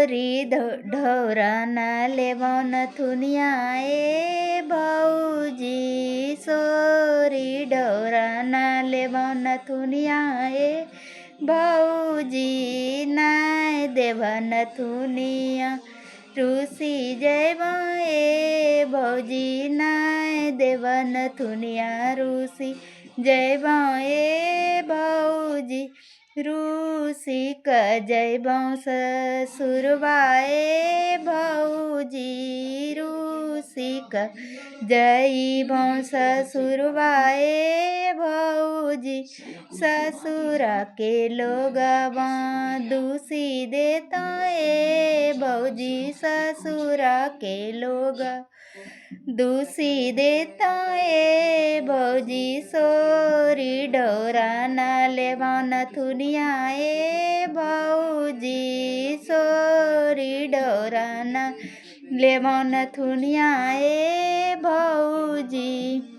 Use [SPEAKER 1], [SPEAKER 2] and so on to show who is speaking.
[SPEAKER 1] ढोराना लेवो नथुनिया ए भौजी सोरी ढोराना लेवो नथुनिया ए भौजी नाय देव नथुनिया रूसी जयवा ए भौजी नाय देव नथुनिया रूसी जयवा ए भौजी रूसी क जयवा ससुरवाए भौजी रूसी क जयवा ससुरवाए भौजी ससुर के लोगवा दूसी देता ए भौजी ससुर के लोग दूसी देता ए भौजी सोरी ढोराना लेवा नथुनिया ए भौजी सोरी ढोराना लेवा नथुनिया ए